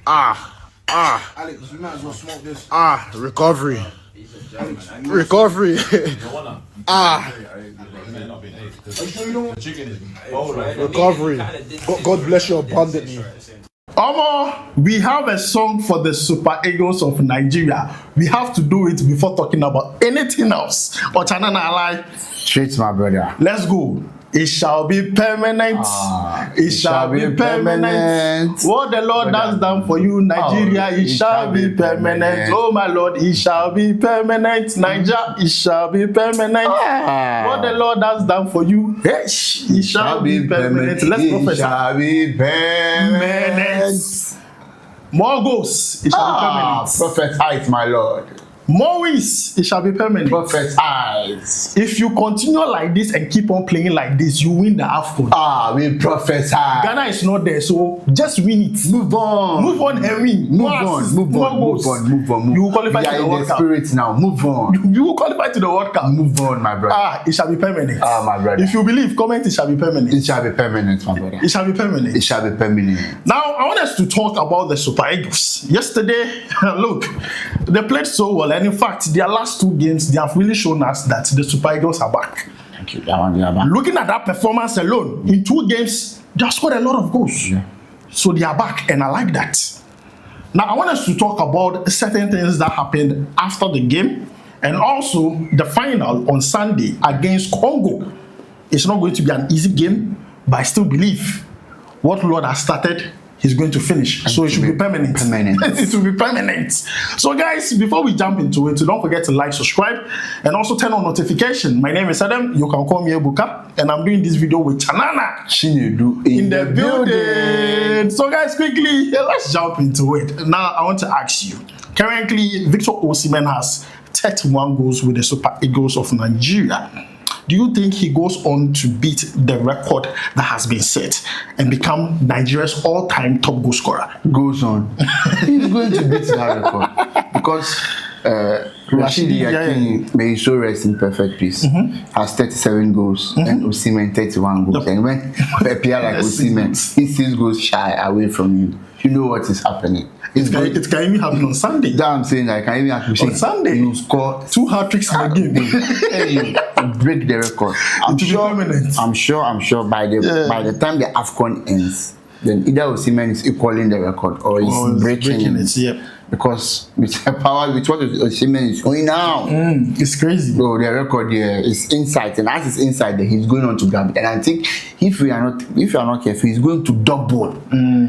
Alex, you might as well smoke this. Recovery. Recovery. Recovery. God bless you abundantly. We have a song for the Super Eagles of Nigeria. We have to do it before talking about anything else. Straight, my brother. Let's go. It shall be permanent. It shall be permanent. What the Lord has done for you, Nigeria, it shall be permanent. Oh my Lord, it shall be permanent. Nigeria, it shall be permanent. What the Lord has done for you, it shall be permanent. Let's prophesy. It shall be permanent. More goals, it shall be permanent. Prophesy, my Lord. More wins, it shall be permanent. Prophesize. If you continue like this and keep on playing like this, you win the AFCON. We prophesy. Ghana is not there, so just win it. Move on. Move on and win. Move on. You will qualify to the World Cup. Spirit now. Move on. You will qualify to the World Cup. Move on, my brother. It shall be permanent. My brother. If you believe, comment, it shall be permanent. It shall be permanent, my brother. It shall be permanent. It shall be permanent. Now, I want us to talk about the Super Eagles. Yesterday, look, they played so well, and in fact, their last two games, they have really shown us that the Super Eagles are back. Thank you. That one, they are back. Looking at that performance alone, in 2 games, they have scored a lot of goals. Yeah. So they are back, and I like that. Now, I want us to talk about certain things that happened after the game, and also the final on Sunday against Congo. It's not going to be an easy game, but I still believe what Lord has started, He's going to finish. So it should be permanent. It will be permanent. So guys, before we jump into it, don't forget to like, subscribe, and also turn on notification. My name is Adam. You can call me Ebuka, and I'm doing this video with Chanana Chinedu in the building. So guys, quickly, let's jump into it. Now, I want to ask you. Currently, Victor Osimhen has 31 goals with the Super Eagles of Nigeria. Do you think he goes on to beat the record that has been set and become Nigeria's all-time top goal scorer? Goes on. He's going to beat that record because Rashidi Yakin, may he so rest in perfect peace, has 37 goals and Osimhen 31 goals. And when a player like Osimhen, he 6 goals shy away from you, you know what is happening. It can even happen on Sunday. That I'm saying, I can even happen on Sunday. You score 2 hat-tricks in a game. You break the record. I'm sure by the time the AFCON ends, then either Osimhen is equaling the record or he's breaking it. Yep. Because with the power, with what Osimhen is going now, it's crazy. Bro, the record here is inside, and as it's inside, he's going on to grab it. And I think if you are not careful, he's going to double.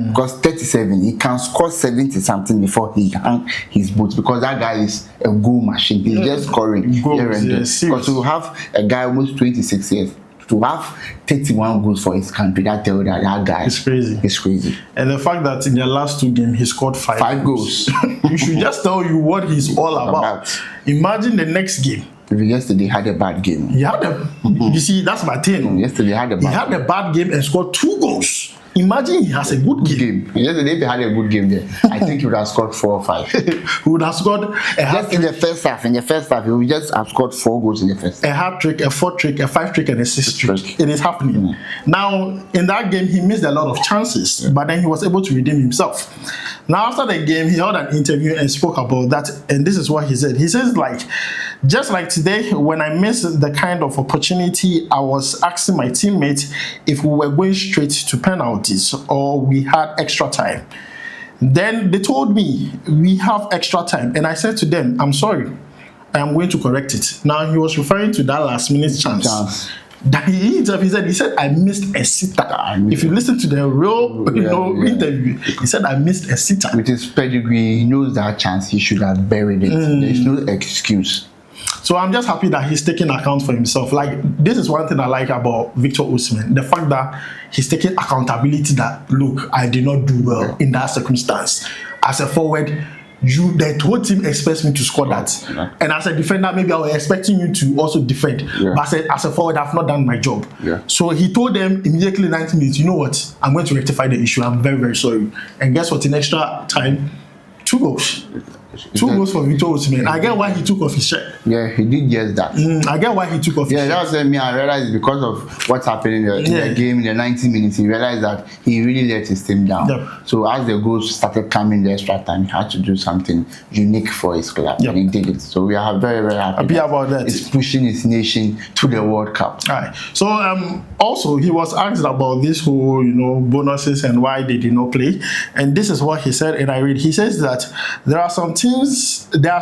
Because 37, he can score 70 something before he hang his boots. Because that guy is a goal machine. He's just scoring here and there. Because you have a guy almost 26 years. To have 31 goals for his country, that tells that guy is crazy. It's crazy. And the fact that in their last 2 games he scored 5 goals. You should just tell you what he's all about. Imagine the next game. Yesterday had a bad game. You see, that's my thing. Yesterday he had a bad game and scored 2 goals. Imagine he has a good game. Yesterday, if he had a good game there, I think he would have scored 4 or 5. He would have scored just in the first half. In the first half, he would just have scored 4 goals in the first half. A hat-trick, a 4-trick, a 5-trick, and a 6-trick. It is happening. Now, in that game, he missed a lot of chances, but then he was able to redeem himself. Now, after the game, he held an interview and spoke about that, and this is what he said. He says, just like today, when I missed the kind of opportunity, I was asking my teammates if we were going straight to penalties or we had extra time. Then they told me we have extra time, and I said to them, I'm sorry, I am going to correct it. Now he was referring to that last minute chance. That he said I missed a sitter. If you listen to the real interview, he said I missed a sitter. With his pedigree, he knows that chance, he should have buried it. There's no excuse. So I'm just happy that he's taking account for himself. This is one thing I like about Victor Osimhen. The fact that he's taking accountability that, look, I did not do well in that circumstance. As a forward, the whole team expects me to score that. And as a defender, maybe I was expecting you to also defend. But as a forward, I've not done my job. So he told them immediately 90 minutes, you know what? I'm going to rectify the issue. I'm very, very sorry. And guess what? In extra time, 2 goals. 2 goals for Victor Osimhen. I get why he took off his shirt. Yeah, he did just that. I get why he took off his shirt. Yeah, that's me. I realized because of what's happening in the game in the 90 minutes, he realized that he really let his team down. Yep. So as the goals started coming the extra time, he had to do something unique for his club, and he did it. So we are very, very happy about that. He's pushing his nation to the World Cup. All right. So also he was asked about this whole bonuses and why they did not play, and this is what he said. And I read. He says that there are some things that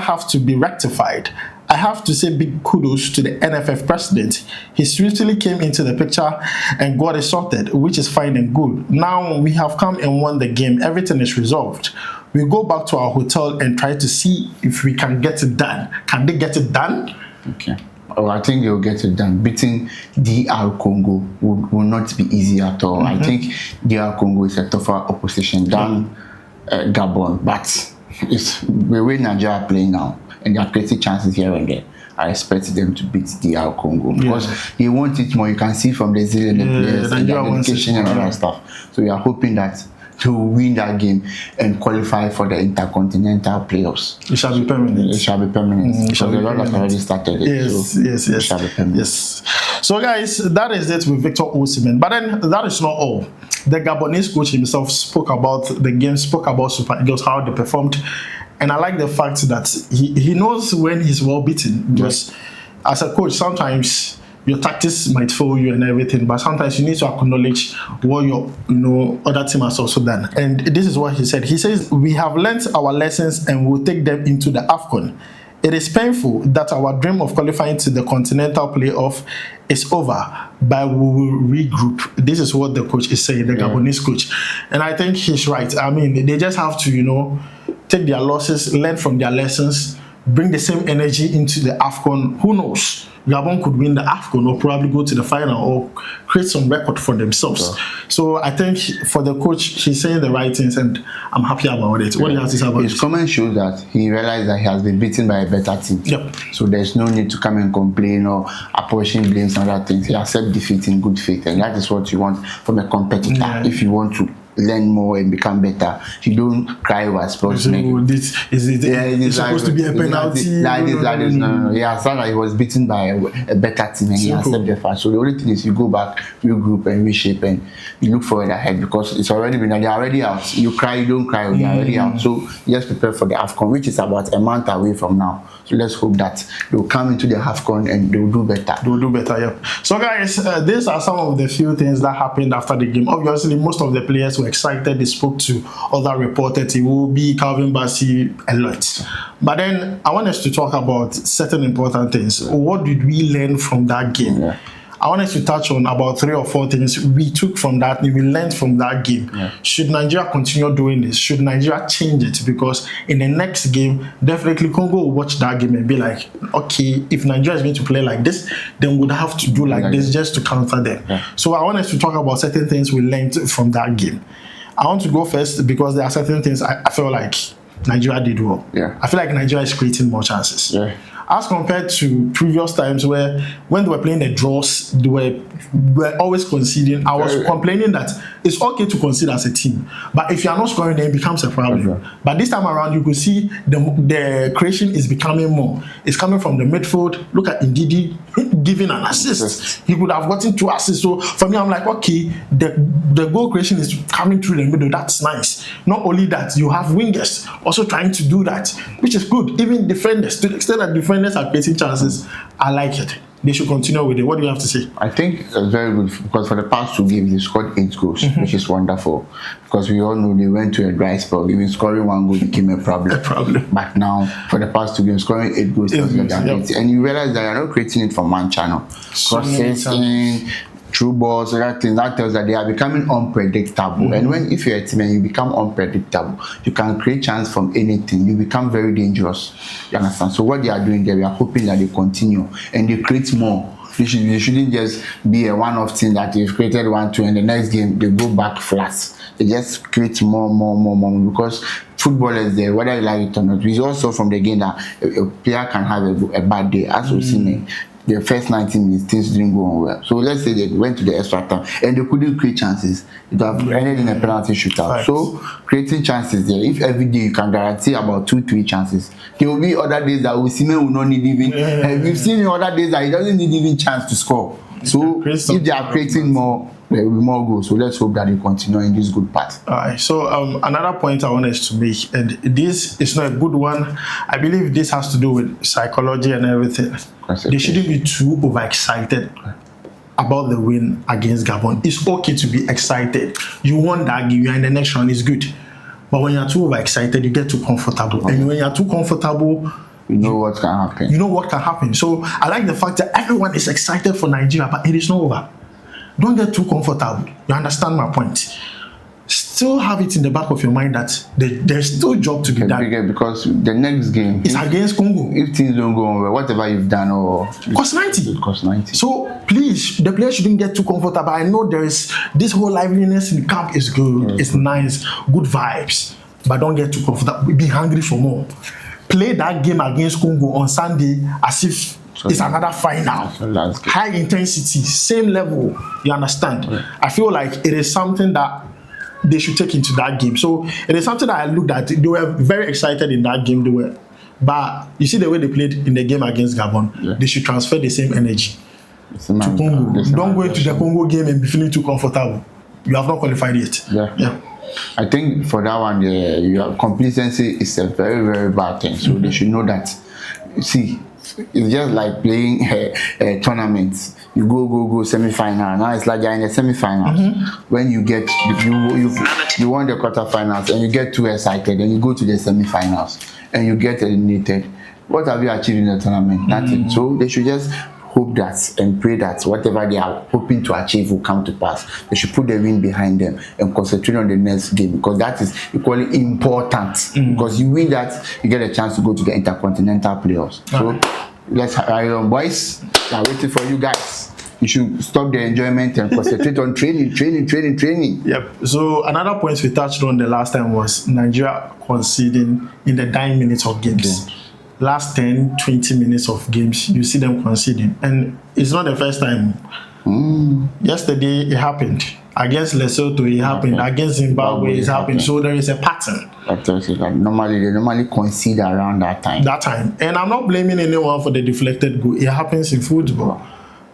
have to be rectified. I have to say big kudos to the NFF president. He swiftly came into the picture and got it sorted, which is fine and good. Now we have come and won the game. Everything is resolved. We go back to our hotel and try to see if we can get it done. Can they get it done? Okay. Oh, I think they'll get it done. Beating DR Congo will not be easy at all. I think DR Congo is a tougher opposition than Gabon, but it's the way Nigeria are playing now, and they are creating chances here and there. I expect them to beat DR Congo because they want it more. You can see from the zeal and the players and their dedication and all that stuff. So we are hoping that to win that game and qualify for the intercontinental playoffs. It shall be permanent. It shall be permanent. Shall be permanent. Already started it. Yes, so yes. It shall be permanent. Yes. So guys, that is it with Victor Osimhen. But then that is not all. The Gabonese coach himself spoke about the game, spoke about Super Eagles, how they performed. And I like the fact that he knows when he's well beaten. Because as a coach, sometimes your tactics might fail you and everything, but sometimes you need to acknowledge what your other team has also done. And this is what he said. He says, we have learnt our lessons and we'll take them into the AFCON. It is painful that our dream of qualifying to the continental playoff is over, but we will regroup. This is what the coach is saying, the Gabonese coach. And I think he's right. I mean, they just have to, take their losses, learn from their lessons, bring the same energy into the AFCON. Who knows? Gabon could win the AFCON or probably go to the final or create some record for themselves. So I think for the coach, he's saying the right things and I'm happy about it. What do you have to say about it? His comment shows that he realized that he has been beaten by a better team. So there's no need to come and complain or apportion blames and other things. He accepts defeat in good faith, and that is what you want from a competitor. If you want to learn more and become better, you don't cry over sports. It's supposed to be a penalty. No. He has found that he was beaten by a better team and he accepted the fact. So the only thing is you go back, regroup and reshape and you look forward ahead because it's already been, they're already out. You cry, you don't cry, they're already out. So just prepare for the AFCON, which is about a month away from now. So let's hope that they'll come into the AFCON and they'll do better. So guys, these are some of the few things that happened after the game. Obviously, most of the players were excited. They spoke to other reporters. It will be Calvin Bassey a lot. But then I want us to talk about certain important things. What did we learn from that game? I want us to touch on about 3 or 4 things we took from that, we learned from that game. Should Nigeria continue doing this? Should Nigeria change it? Because in the next game, definitely Congo will watch that game and be like, okay, if Nigeria is going to play like this, then we'd have to do like this just to counter them. So I want us to talk about certain things we learned from that game. I want to go first because there are certain things I feel like Nigeria did well. I feel like Nigeria is creating more chances. As compared to previous times where when they were playing the draws, they were always conceding. I was complaining that it's okay to concede as a team, but if you are not scoring, then it becomes a problem. But this time around, you could see the creation is becoming more. It's coming from the midfield. Look at Ndidi giving an assist. He could have gotten 2 assists. So for me, I'm like, okay, the goal creation is coming through the middle. That's nice. Not only that, you have wingers also trying to do that, which is good. Even defenders, to the extent that defenders are creating chances, I like it. They should continue with it. What do you have to say? I think it's very good because for the past 2 games, they scored 8 goals, which is wonderful. Because we all know they went to a dry spell. Even scoring 1 goal became a problem. But now, for the past 2 games, scoring 8 goals, and you realize that you're not creating it from one channel. Crosses in, through balls, that tells that they are becoming unpredictable. And if you're a team and you become unpredictable, you can create chance from anything. You become very dangerous. You understand? So what they are doing there, we are hoping that they continue and they create more. They shouldn't just be a one-off thing that they've created 1-2 and the next game they go back flat. They just create more because football is there, whether you like it or not. We also from the game that a player can have a bad day, as Osimhen. the first 90 minutes things didn't go on well. So let's say they went to the extra time and they couldn't create chances. It would have ended in a penalty shootout. Right. So creating chances there. If every day you can guarantee about 2-3 chances, there will be other days that Osimhen will not need even. We've seen in other days that he doesn't need even chance to score. So if they are creating more, there will be more goals. So let's hope that they continue in this good path. Alright, so another point I wanted to make, and this is not a good one. I believe this has to do with psychology and everything. They shouldn't be too overexcited about the win against Gabon. It's okay to be excited. You won that game, you're in the next round, it's good. But when you're too overexcited, you get too comfortable. And when you're too comfortable, you know what can happen. You know what can happen. So I like the fact that everyone is excited for Nigeria, but it is not over. Don't get too comfortable. You understand my point? Still have it in the back of your mind that there's still job to be done. Because the next game is against Congo. If things don't go on well, whatever you've done or cost 90. It costs 90. So please, the players shouldn't get too comfortable. I know there is this whole liveliness in the camp is good. It's nice, good vibes. But don't get too comfortable. Be hungry for more. Play that game against Congo on Sunday as if it's another final. High intensity, same level. You understand? Yeah. I feel like it is something that they should take into that game. So it is something that I looked at. They were very excited in that game. But you see the way they played in the game against Gabon. Yeah. They should transfer the same energy to Congo. Don't go into the Congo game and be feeling too comfortable. You have not qualified yet. Yeah. I think for that one, your complacency is a very, very bad thing. So they should know that. See, it's just like playing a tournament. You go semi-final. Now it's like you're in the semi-finals. When you get you won the quarterfinals and you get too excited and you go to the semi-finals and you get eliminated. What have you achieved in the tournament? Nothing. So they should just hope that and pray that whatever they are hoping to achieve will come to pass. They should put the win behind them and concentrate on the next game, because that is equally important. Because you win that, you get a chance to go to the intercontinental playoffs. So let's hurry on, boys. I'm waiting for you guys. You should stop the enjoyment and concentrate on training. Yep. So another point we touched on the last time was Nigeria conceding in the dying minutes of games. Last 10-20 minutes of games, you see them conceding, and it's not the first time. Yesterday it happened against Lesotho, it happened against Zimbabwe, it happened. So there is a pattern. Normally they concede around that time. And I'm not blaming anyone for the deflected goal. It happens in football.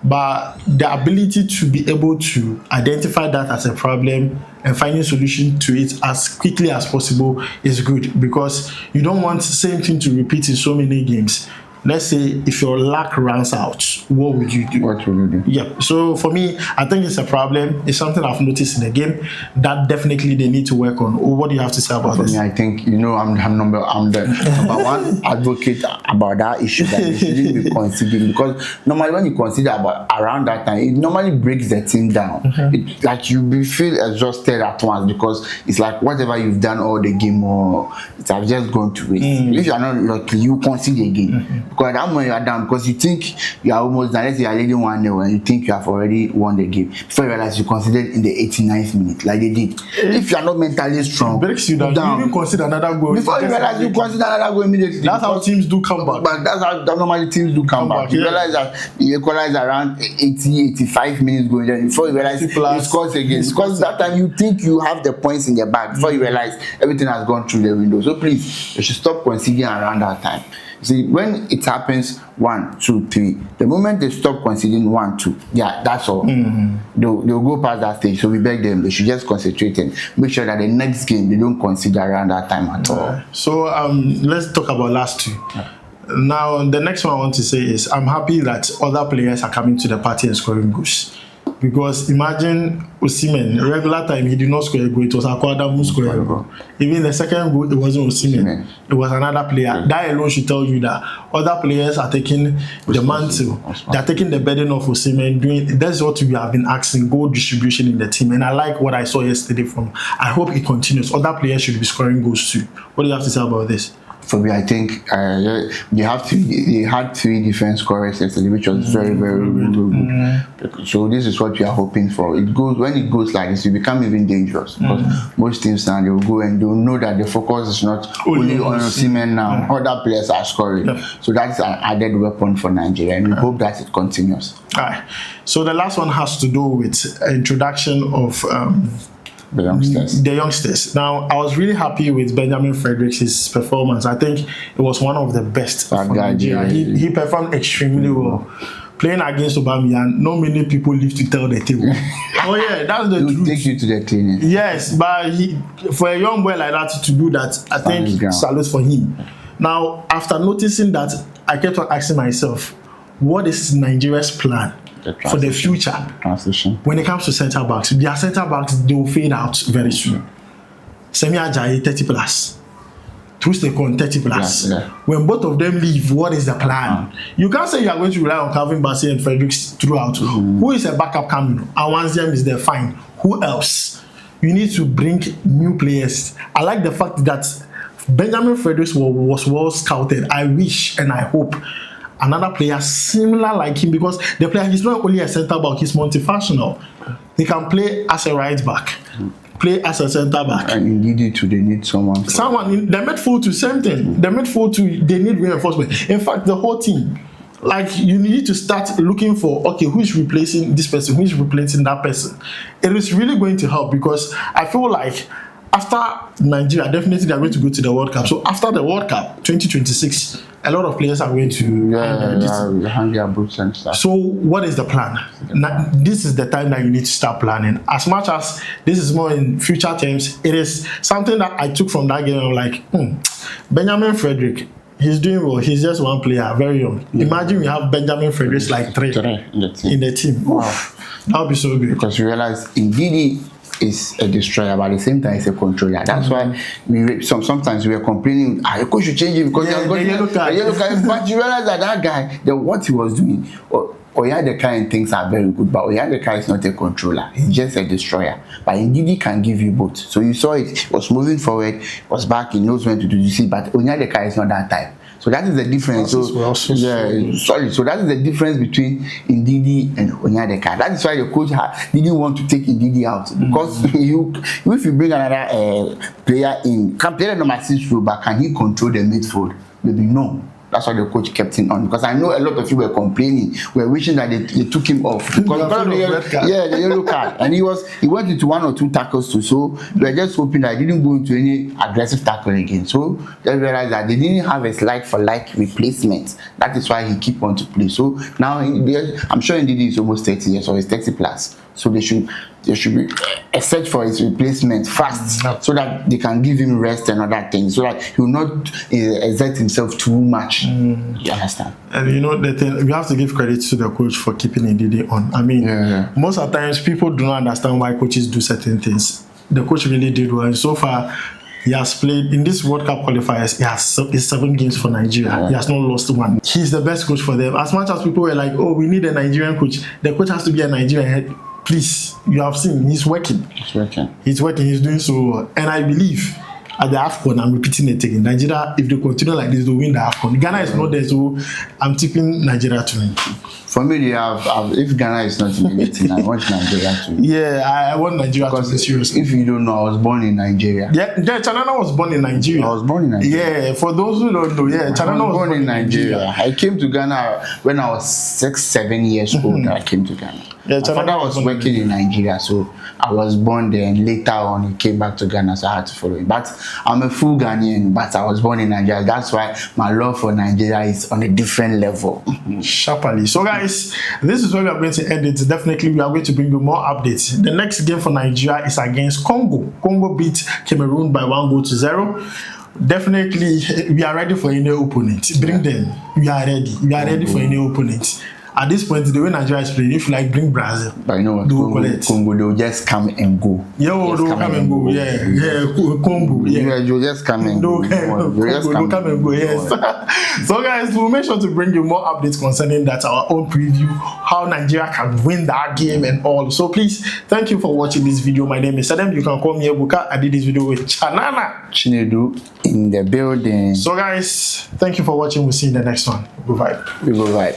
But the ability to be able to identify that as a problem and finding solution to it as quickly as possible is good, because you don't want the same thing to repeat in so many games. Let's say if your luck runs out, what would you do? Yep. So for me, I think it's a problem. It's something I've noticed in the game that definitely they need to work on. What do you have to say about this? For me, I think I'm the number one advocate about that issue, that they shouldn't be conceding, because normally when you consider about around that time, it normally breaks the team down. It, like you feel exhausted at once, because it's like whatever you've done all the game, or it has just gone to waste. If you are not lucky, you concede again. Because that moment you are down, because you think you are almost done. Let's say you are leading 1-0 and you think you have already won the game. Before you realize you considered in the 89th minute, like they did. If you are not mentally strong, it breaks you down. You even consider another goal. Before you realize you consider another goal immediately. That's how teams do come back. But that's how normally teams do come back. You realize that you equalize around 80-85 minutes going there. Before you realize you score again. Because that time you think you have the points in the bag. Before you realize everything has gone through the window. So please, you should stop conceding around that time. See, when it happens 1, 2, 3, the moment they stop conceding 1, 2, yeah, that's all. They'll go past that stage. So we beg them, they should just concentrate and make sure that the next game they don't consider around that time at all. So let's talk about last two. Now the next one I want to say is I'm happy that other players are coming to the party and scoring goals. Because imagine Osimhen, regular time he did not score a goal, it was Akwadamu scoring a goal. Even the second goal, it wasn't Osimhen, it was another player. That alone should tell you that other players are taking the mantle, they are taking the burden of Osimhen. That's what we have been asking, goal distribution in the team. And I like what I saw yesterday from. I hope it continues. Other players should be scoring goals too. What do you have to say about this? For me, I think they had 3 defense scorers yesterday, which was very, very good. So this is what we are hoping for. When it goes like this, it become even dangerous because most teams now they will go and they will know that the focus is not only on Osimhen now. Other players are scoring, so that's an added weapon for Nigeria, and we hope that it continues. All right. So the last one has to do with introduction of. The youngsters. Now, I was really happy with Benjamin Frederick's performance. I think it was one of the best for Nigeria. He performed extremely well. Playing against Aubameyang, not many people live to tell the table. Oh yeah, that's the truth. Take you to the training. Yes, but for a young boy like that to do that, I think salute for him. Now, after noticing that, I kept on asking myself, what is Nigeria's plan for the future? Transition. When it comes to centre backs, their centre backs, they will fade out very soon. Semi Ajayi 30 plus, Trustekon 30 plus. When both of them leave, what is the plan? You can't say you are going to rely on Calvin Bassey and Fredericks throughout. Who is a backup coming? And once them is there, fine. Who else? You need to bring new players. I like the fact that Benjamin Fredericks was well scouted. I wish and I hope another player similar like him, because the player, he's not only a centre back, he's multifunctional. He can play as a right back, play as a centre back. And indeed, they need someone. Someone in the midfield to same thing. The midfield to they need reinforcement. In fact, the whole team. Like, you need to start looking for, okay, who is replacing this person, who is replacing that person. It is really going to help, because I feel like after Nigeria, definitely they are going to go to the World Cup. So after the World Cup 2026, a lot of players are going to hang their boots and stuff. So what is the plan? Now, this is the time that you need to start planning. As much as this is more in future terms, it is something that I took from that game. I'm like, Benjamin Frederick, he's doing well. He's just one player, very young. Imagine we have Benjamin Fredericks like 3 in the team. Wow. That would be so good. Because you realize Ndidi is a destroyer, but at the same time it's a controller. That's why sometimes we are complaining, the coach should change him because he has got a yellow card. But you realize that guy, what he was doing, Oyadeka and things are very good, but Oyadeka is not a controller. He's just a destroyer. But Ndidi can give you both. So you saw it. He was moving forward, was back, he knows when to do. You see, but Oyadeka is not that type. So that is the difference. So that is the difference between Ndidi and Onyadeka. That is why the coach didn't want to take Ndidi out, because if you bring another player in, can play the number 6 role, but can he control the midfield? Maybe no. That's why the coach kept him on, because I know a lot of you were complaining, were wishing that they took him off because the yellow card, and he went into 1 or 2 tackles too. So we were just hoping that he didn't go into any aggressive tackle again. So they realized that they didn't have a like for like replacement. That is why he keep on to play. So now I'm sure Ndidi is almost 30 years or he's 30 plus. So there should be a search for his replacement fast, so that they can give him rest and other things, so that he will not exert himself too much. You understand? And you know the thing, we have to give credit to the coach for keeping Ndidi on. I mean, most of the times people do not understand why coaches do certain things. The coach really did well, and so far he has played in this World Cup qualifiers. He has 7 games for Nigeria. He has not lost 1. He's the best coach for them. As much as people were like, "Oh, we need a Nigerian coach," the coach has to be a Nigerian head. Please, you have seen he's working. He's doing so well. And I believe at the AFCON, I'm repeating it again, Nigeria, if they continue like this, they'll win the AFCON. Ghana is not there, so I'm tipping Nigeria to win. For me, if Ghana is not in anything, I want Nigeria to win. Yeah, I want Nigeria to win, seriously. If you don't know, I was born in Nigeria. Yeah, Chanana was born in Nigeria. I was born in Nigeria. Yeah, for those who don't know, Chanana was born in Nigeria. I came to Ghana when I was 6-7 years old. I came to Ghana. My father was working in Nigeria, so I was born there, and later on he came back to Ghana, so I had to follow him. But I'm a full Ghanaian, but I was born in Nigeria. That's why my love for Nigeria is on a different level. Sharply. So guys, this is where we are going to end it. Definitely we are going to bring you more updates. The next game for Nigeria is against Congo. Congo beat Cameroon by 1-0. Definitely we are ready for any opponent. Bring them. We are ready. We are ready for any opponent. at this point, the way Nigeria is playing, if you like bring Brazil, But you know what? they will collect. Congo, they'll just come and go. Yeah, they'll come and go. Yeah, Congo. Yeah, You'll just come and go. They'll come and go. Yes. So, guys, we'll make sure to bring you more updates concerning that, our own preview, how Nigeria can win that game and all. So, please, thank you for watching this video. My name is Adam. You can call me Ebuka. I did this video with Chanana Chinedu in the building. So, guys, thank you for watching. We'll see you in the next one. Goodbye. We go right.